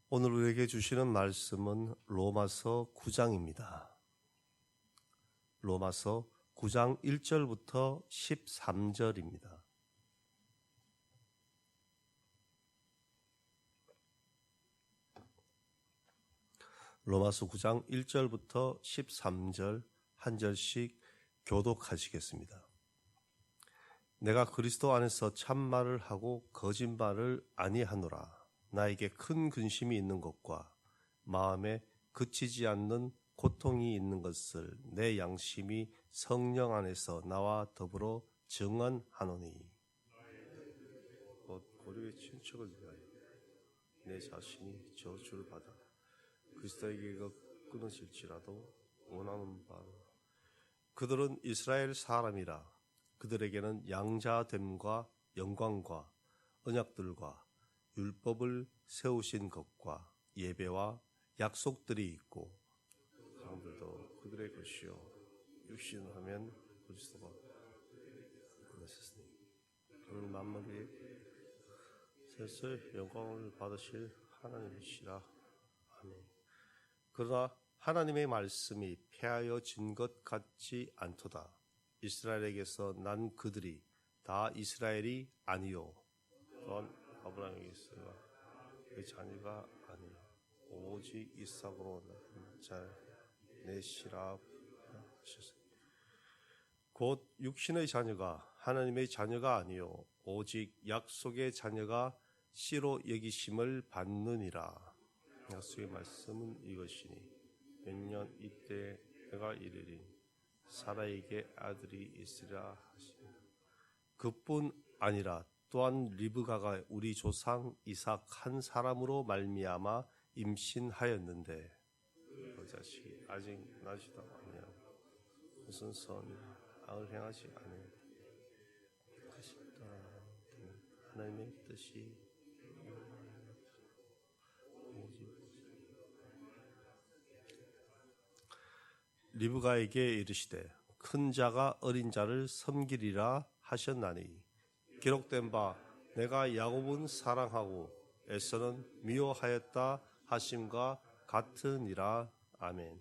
오늘 우리에게 주시는 말씀은 로마서 9장입니다. 로마서 9장 1절부터 13절입니다. 로마서 9장 1절부터 13절 한 절씩 교독하시겠습니다. 내가 그리스도 안에서 참말을 하고 거짓말을 아니하노라. 나에게 큰 근심이 있는 것과 마음에 그치지 않는 고통이 있는 것을 내 양심이 성령 안에서 나와 더불어 증언하노니 고려의 친척을 위하여 내 자신이 저주를 받아 그리스도에게 끊어질지라도 원하는 바로 그들은 이스라엘 사람이라 그들에게는 양자됨과 영광과 언약들과 율법을 세우신 것과 예배와 약속들이 있고 사람들도 그들의 것이요 육신하면 그리스도가 그러셨으니 그는 만물이 셋을 영광을 받으실 하나님이시라. 아멘. 그러나 하나님의 말씀이 폐하여진 것 같지 않도다. 이스라엘에게서 난 그들이 다 이스라엘이 아니요 또한 아브라함에게서 그 자녀가 아니요 오직 이삭으로 낳은 자 넷이라 하셨습니다. 곧 육신의 자녀가 하나님의 자녀가 아니요 오직 약속의 자녀가 씨로 여기심을 받느니라. 약속의 말씀은 이것이니 몇년 이때 내가 이르리 사라에게 아들이 있으리라 하시니 그뿐 아니라 또한 리브가가 우리 조상 이삭 한 사람으로 말미암아 임신하였는데 그 자식이 아직 나지도 아니하고 무슨 선을 행하지 아니하시다. 하나님의 뜻이 리브가에게 이르시되 큰 자가 어린 자를 섬기리라 하셨나니 기록된 바 내가 야곱은 사랑하고 에서는 미워하였다 하심과 같으니라. 아멘.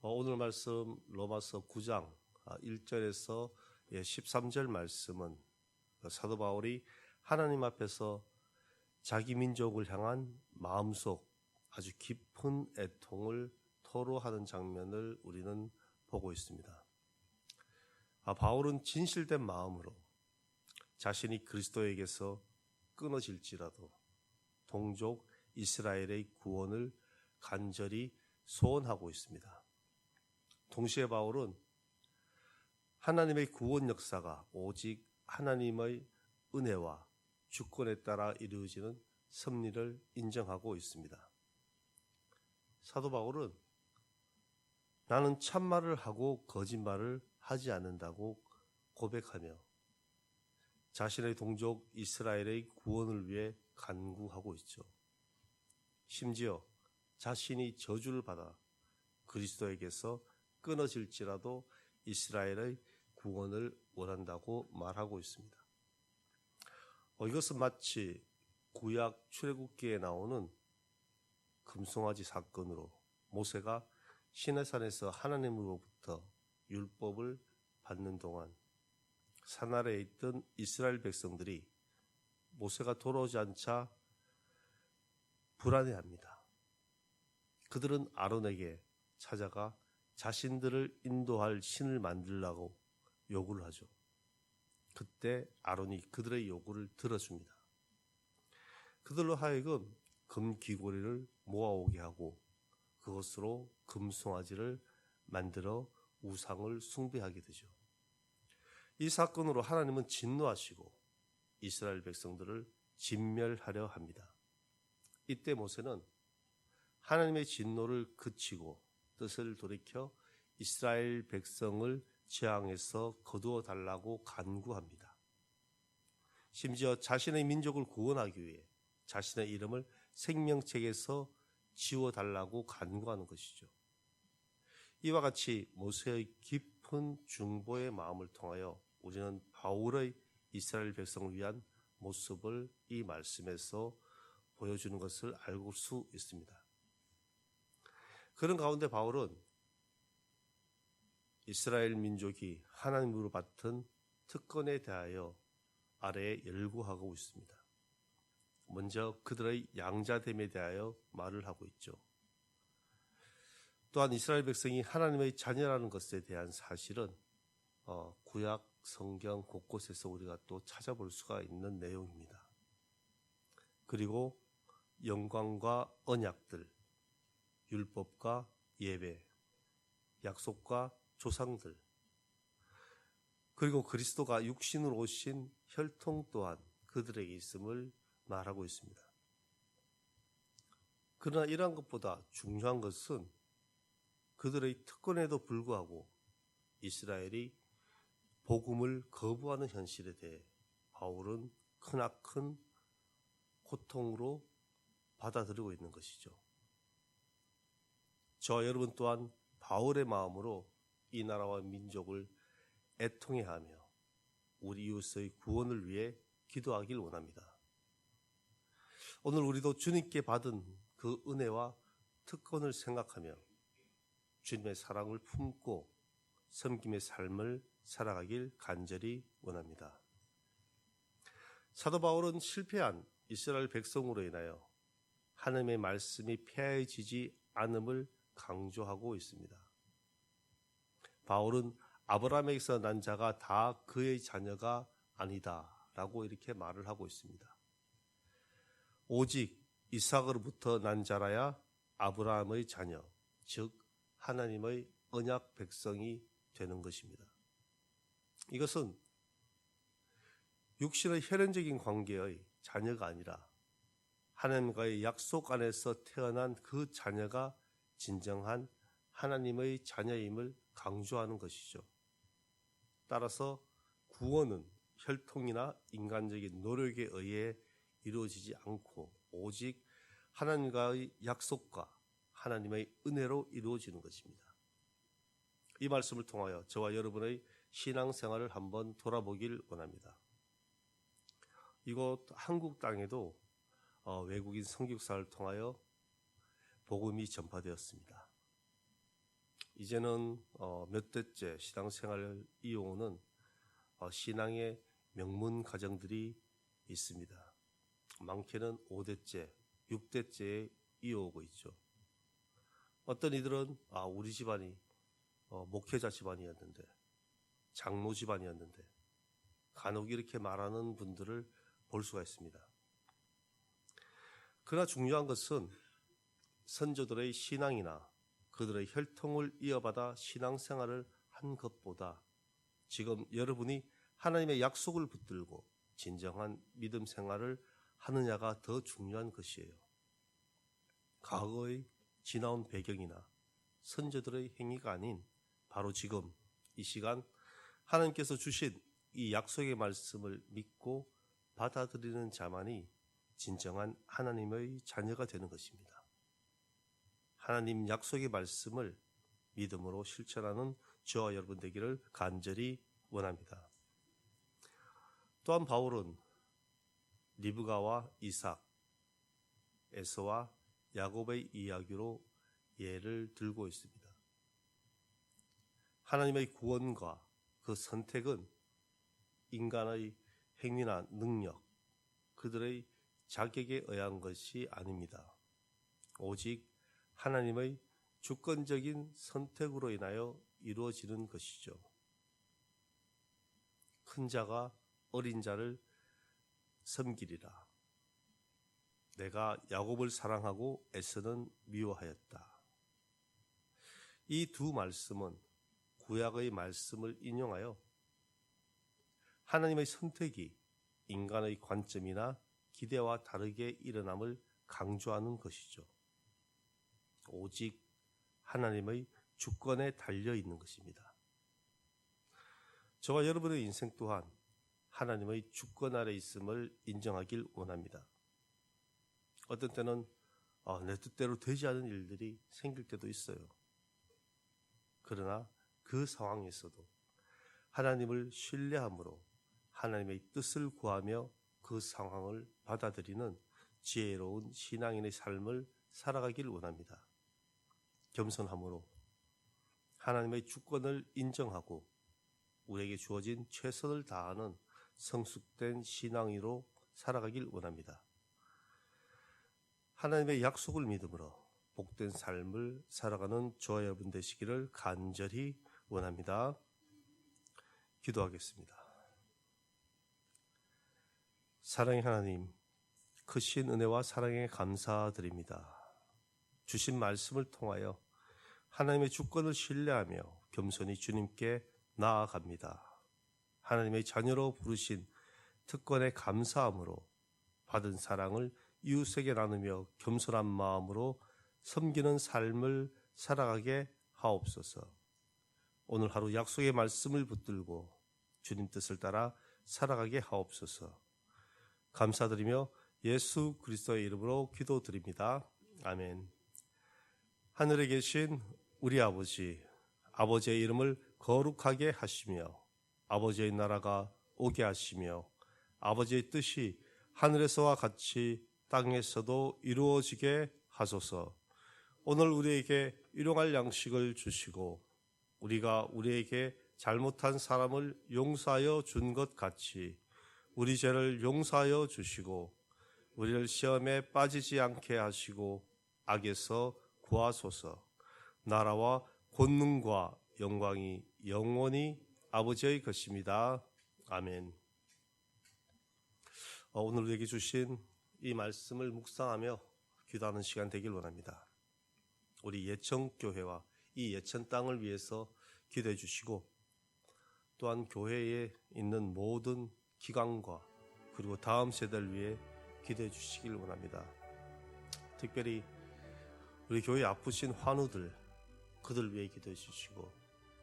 오늘 말씀 로마서 9장 1절에서 13절 말씀은 사도 바울이 하나님 앞에서 자기 민족을 향한 마음속 아주 깊은 애통을 토로하는 장면을 우리는 보고 있습니다. 바울은 진실된 마음으로 자신이 그리스도에게서 끊어질지라도 동족 이스라엘의 구원을 간절히 소원하고 있습니다. 동시에 바울은 하나님의 구원 역사가 오직 하나님의 은혜와 주권에 따라 이루어지는 섭리를 인정하고 있습니다. 사도 바울은 나는 참말을 하고 거짓말을 하지 않는다고 고백하며 자신의 동족 이스라엘의 구원을 위해 간구하고 있죠. 심지어 자신이 저주를 받아 그리스도에게서 끊어질지라도 이스라엘의 구원을 원한다고 말하고 있습니다. 이것은 마치 구약 출애굽기에 나오는 금송아지 사건으로 모세가 시내산에서 하나님으로부터 율법을 받는 동안 산 아래에 있던 이스라엘 백성들이 모세가 돌아오지 않자 불안해합니다. 그들은 아론에게 찾아가 자신들을 인도할 신을 만들라고 요구를 하죠. 그때 아론이 그들의 요구를 들어줍니다. 그들로 하여금 금귀고리를 모아오게 하고 그것으로 금송아지를 만들어 우상을 숭배하게 되죠. 이 사건으로 하나님은 진노하시고 이스라엘 백성들을 진멸하려 합니다. 이때 모세는 하나님의 진노를 그치고 뜻을 돌이켜 이스라엘 백성을 재앙에서 거두어 달라고 간구합니다. 심지어 자신의 민족을 구원하기 위해 자신의 이름을 생명책에서 지워달라고 간구하는 것이죠. 이와 같이 모세의 깊은 중보의 마음을 통하여 우리는 바울의 이스라엘 백성을 위한 모습을 이 말씀에서 보여주는 것을 알 수 있습니다. 그런 가운데 바울은 이스라엘 민족이 하나님으로 받은 특권에 대하여 아래에 열거하고 있습니다. 먼저 그들의 양자됨에 대하여 말을 하고 있죠. 또한 이스라엘 백성이 하나님의 자녀라는 것에 대한 사실은 구약 성경 곳곳에서 우리가 또 찾아볼 수가 있는 내용입니다. 그리고 영광과 언약들, 율법과 예배, 약속과 조상들, 그리고 그리스도가 육신으로 오신 혈통 또한 그들에게 있음을 말하고 있습니다. 그러나 이러한 것보다 중요한 것은 그들의 특권에도 불구하고 이스라엘이 복음을 거부하는 현실에 대해 바울은 크나큰 고통으로 받아들이고 있는 것이죠. 저와 여러분 또한 바울의 마음으로 이 나라와 민족을 애통해하며 우리 이웃의 구원을 위해 기도하길 원합니다. 오늘 우리도 주님께 받은 그 은혜와 특권을 생각하며 주님의 사랑을 품고 섬김의 삶을 살아가길 간절히 원합니다. 사도 바울은 실패한 이스라엘 백성으로 인하여 하나님의 말씀이 폐해지지 않음을 강조하고 있습니다. 바울은 아브라함에게서 난 자가 다 그의 자녀가 아니다 라고 이렇게 말을 하고 있습니다. 오직 이삭으로부터 난 자라야 아브라함의 자녀, 즉 하나님의 언약 백성이 되는 것입니다. 이것은 육신의 혈연적인 관계의 자녀가 아니라 하나님과의 약속 안에서 태어난 그 자녀가 진정한 하나님의 자녀임을 강조하는 것이죠. 따라서 구원은 혈통이나 인간적인 노력에 의해 이루어지지 않고 오직 하나님과의 약속과 하나님의 은혜로 이루어지는 것입니다. 이 말씀을 통하여 저와 여러분의 신앙생활을 한번 돌아보길 원합니다. 이곳 한국 땅에도 외국인 선교사를 통하여 복음이 전파되었습니다. 이제는 몇 대째 신앙생활을 이어오는 신앙의 명문 가정들이 있습니다. 많게는 5대째, 6대째에 이어오고 있죠. 어떤 이들은 우리 집안이 목회자 집안이었는데, 장로 집안이었는데 간혹 이렇게 말하는 분들을 볼 수가 있습니다. 그러나 중요한 것은 선조들의 신앙이나 그들의 혈통을 이어받아 신앙생활을 한 것보다 지금 여러분이 하나님의 약속을 붙들고 진정한 믿음 생활을 하느냐가 더 중요한 것이에요. 과거의 지나온 배경이나 선조들의 행위가 아닌 바로 지금 이 시간 하나님께서 주신 이 약속의 말씀을 믿고 받아들이는 자만이 진정한 하나님의 자녀가 되는 것입니다. 하나님 약속의 말씀을 믿음으로 실천하는 저와 여러분 되기를 간절히 원합니다. 또한 바울은 리브가와 이삭, 에서와 야곱의 이야기로 예를 들고 있습니다. 하나님의 구원과 그 선택은 인간의 행위나 능력, 그들의 자격에 의한 것이 아닙니다. 오직 하나님의 주권적인 선택으로 인하여 이루어지는 것이죠. 큰 자가 어린 자를 섬기리라. 내가 야곱을 사랑하고 에서는 미워하였다. 이 두 말씀은 구약의 말씀을 인용하여 하나님의 선택이 인간의 관점이나 기대와 다르게 일어남을 강조하는 것이죠. 오직 하나님의 주권에 달려 있는 것입니다. 저와 여러분의 인생 또한 하나님의 주권 아래 있음을 인정하길 원합니다. 어떤 때는 내 뜻대로 되지 않은 일들이 생길 때도 있어요. 그러나 그 상황에서도 하나님을 신뢰함으로 하나님의 뜻을 구하며 그 상황을 받아들이는 지혜로운 신앙인의 삶을 살아가길 원합니다. 겸손함으로 하나님의 주권을 인정하고 우리에게 주어진 최선을 다하는 성숙된 신앙인으로 살아가길 원합니다. 하나님의 약속을 믿음으로 복된 삶을 살아가는 저와 여러분 되시기를 간절히 원합니다. 기도하겠습니다. 사랑의 하나님, 크신 은혜와 사랑에 감사드립니다. 주신 말씀을 통하여 하나님의 주권을 신뢰하며 겸손히 주님께 나아갑니다. 하나님의 자녀로 부르신 특권에 감사함으로 받은 사랑을 이웃에게 나누며 겸손한 마음으로 섬기는 삶을 살아가게 하옵소서. 오늘 하루 약속의 말씀을 붙들고 주님 뜻을 따라 살아가게 하옵소서. 감사드리며 예수 그리스도의 이름으로 기도드립니다. 아멘. 하늘에 계신 우리 아버지, 아버지의 이름을 거룩하게 하시며 아버지의 나라가 오게 하시며 아버지의 뜻이 하늘에서와 같이 땅에서도 이루어지게 하소서. 오늘 우리에게 일용할 양식을 주시고 우리가 우리에게 잘못한 사람을 용서하여 준 것 같이 우리 죄를 용서하여 주시고 우리를 시험에 빠지지 않게 하시고 악에서 구하소서. 나라와 권능과 영광이 영원히 아버지의 것입니다. 아멘. 오늘 우리에게 주신 이 말씀을 묵상하며 기도하는 시간 되길 원합니다. 우리 예천교회와 이 예천 땅을 위해서 기도해 주시고 또한 교회에 있는 모든 기관과 그리고 다음 세대를 위해 기도해 주시길 원합니다. 특별히 우리 교회 아프신 환우들, 그들 위해 기도해 주시고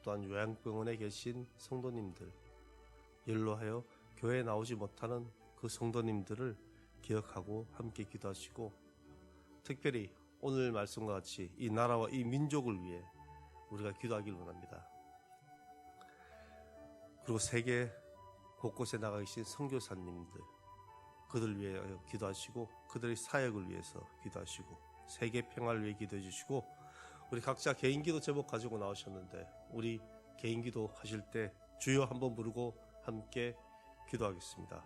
또한 요양병원에 계신 성도님들, 연로하여 교회에 나오지 못하는 그 성도님들을 기억하고 함께 기도하시고 특별히 오늘 말씀과 같이 이 나라와 이 민족을 위해 우리가 기도하길 원합니다. 그리고 세계 곳곳에 나가 계신 선교사님들, 그들 위해 기도하시고 그들의 사역을 위해서 기도하시고 세계 평화를 위해 기도해 주시고 우리 각자 개인기도 제목 가지고 나오셨는데 우리 개인기도 하실 때 주여 한번 부르고 함께 기도하겠습니다.